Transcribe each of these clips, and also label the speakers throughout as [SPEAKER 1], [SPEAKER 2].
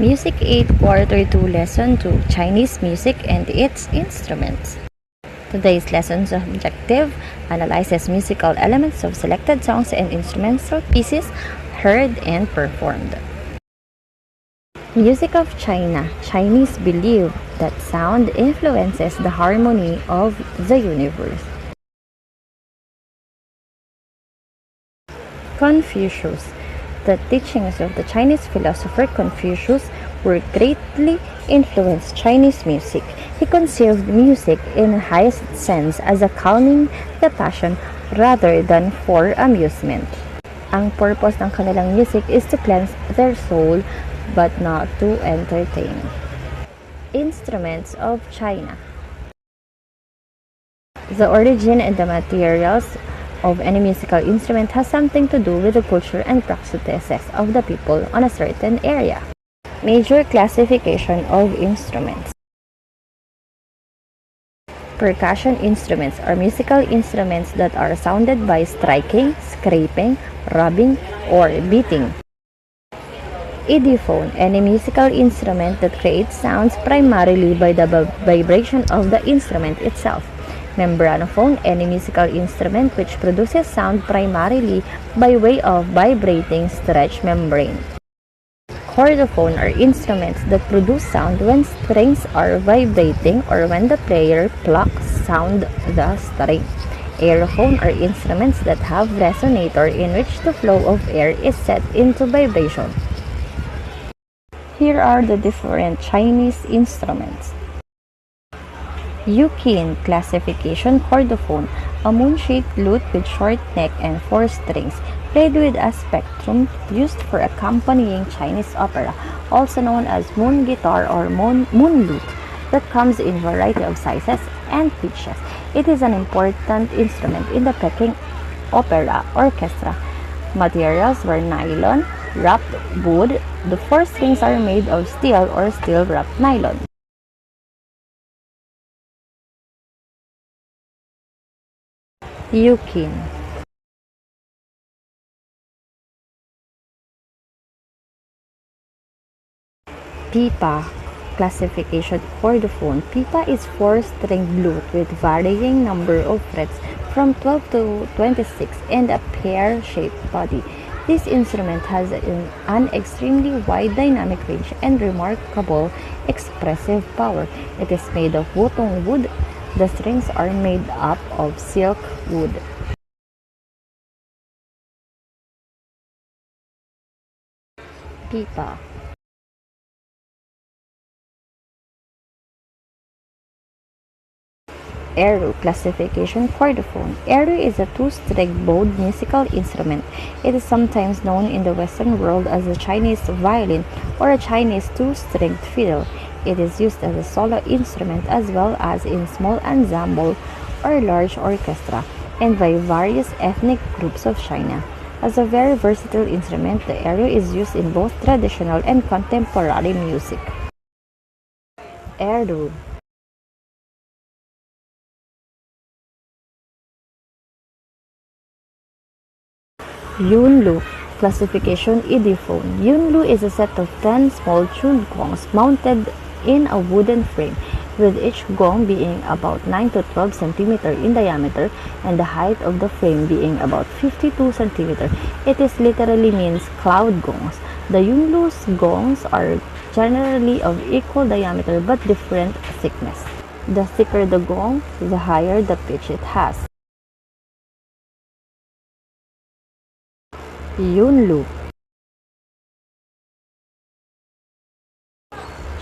[SPEAKER 1] Music 8 Quarter 2 Lesson 2 Chinese Music and its Instruments. Today's lesson's objective analyzes musical elements of selected songs and instrumental pieces heard and performed. Music of China. Chinese believe that sound influences the harmony of the universe. Confucius. The teachings of the Chinese philosopher Confucius were greatly influenced Chinese music. He conceived music in the highest sense as a calming the passion rather than for amusement. Ang purpose ng kanilang music is to cleanse their soul but not to entertain. Instruments of China. The origin and the materials of any musical instrument has something to do with the culture and practices of the people on a certain area. Major classification of instruments. Percussion instruments are musical instruments that are sounded by striking, scraping, rubbing, or beating. Idiophone, any musical instrument that creates sounds primarily by the vibration of the instrument itself. Membranophone, any musical instrument which produces sound primarily by way of vibrating stretched membrane. Chordophone are instruments that produce sound when strings are vibrating or when the player plucks sound the string. Aerophone are instruments that have resonator in which the flow of air is set into vibration. Here are the different Chinese instruments. Yukin classification chordophone, a moon-shaped lute with short neck and 4 strings, played with a spectrum used for accompanying Chinese opera, also known as moon guitar or moon lute, that comes in variety of sizes and pitches. It is an important instrument in the Peking opera orchestra. Materials were nylon, wrapped wood. The 4 strings are made of steel or steel-wrapped nylon. Yukin. Pipa classification chordophone. Pipa is 4-stringed lute with varying number of frets from 12 to 26 and a pear-shaped body. This instrument has an extremely wide dynamic range and remarkable expressive power. It is made of wotong wood. The strings are made up of silk wood. Pipa. Eru classification chordophone. Eru is a 2-stringed bowed musical instrument. It is sometimes known in the Western world as a Chinese violin or a Chinese 2-stringed fiddle. It is used as a solo instrument as well as in small ensemble or large orchestra and by various ethnic groups of China. As a very versatile instrument, the eru is used in both traditional and contemporary music. Eru. Yunlu classification idiophone. Yunlu is a set of 10 small tuned gongs mounted in a wooden frame, with each gong being about 9 to 12 cm in diameter and the height of the frame being about 52 cm. It is literally means cloud gongs. The Yunlu's gongs are generally of equal diameter but different thickness. The thicker the gong, the higher the pitch it has. Yunlu.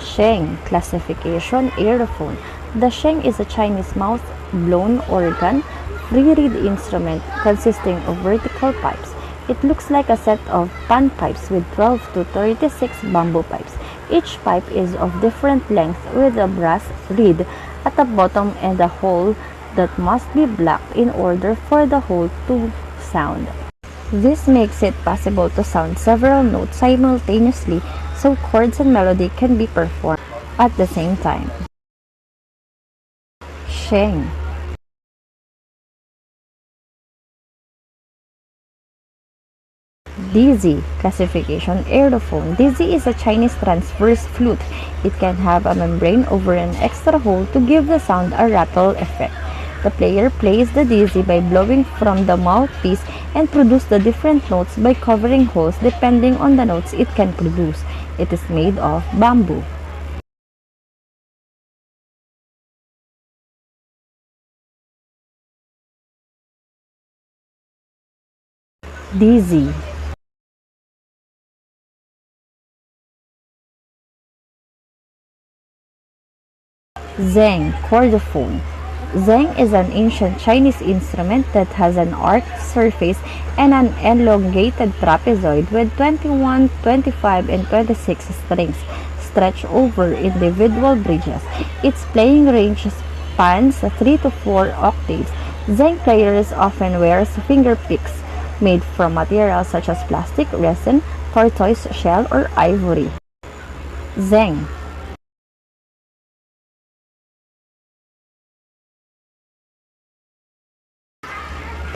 [SPEAKER 1] Sheng classification aerophone. The sheng is a Chinese mouth-blown organ, free-reed instrument consisting of vertical pipes. It looks like a set of panpipes with 12 to 36 bamboo pipes. Each pipe is of different length with a brass reed at the bottom and a hole that must be blocked in order for the hole to sound. This makes it possible to sound several notes simultaneously so chords and melody can be performed at the same time. Sheng. Dizzy classification aerophone. Dizzy is a Chinese transverse flute. It can have a membrane over an extra hole to give the sound a rattle effect. The player plays the dizzy by blowing from the mouthpiece and produce the different notes by covering holes depending on the notes it can produce. It is made of bamboo. Dizzy. Zeng chordophone. Zeng is an ancient Chinese instrument that has an arched surface and an elongated trapezoid with 21, 25, and 26 strings stretched over individual bridges. Its playing range spans 3 to 4 octaves. Zeng players often wear finger picks made from materials such as plastic, resin, tortoise shell, or ivory. Zeng.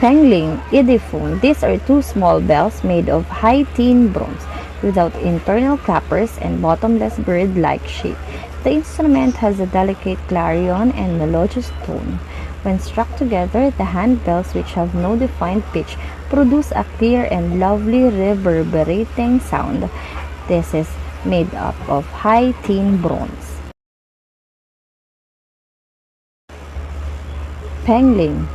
[SPEAKER 1] Pengling Idiophone. These are two small bells made of high tin bronze without internal clappers and bottomless bird-like shape. The instrument has a delicate clarion and melodious tone. When struck together, the hand bells, which have no defined pitch, produce a clear and lovely reverberating sound. This is made up of high tin bronze. Pengling.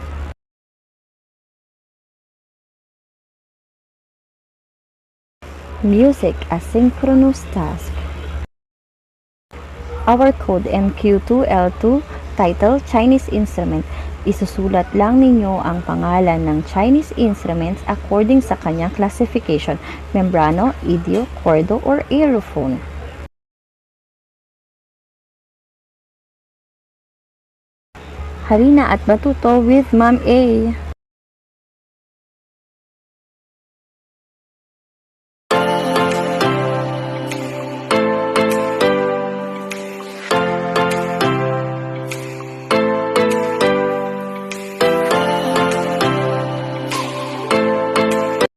[SPEAKER 1] Music asynchronous task. Our code MQ2L2 title Chinese instrument. Isusulat lang ninyo ang pangalan ng Chinese instruments according sa kanyang classification, membrano, idio, chordo, or aerophone. Halina at matuto with Ma'am A.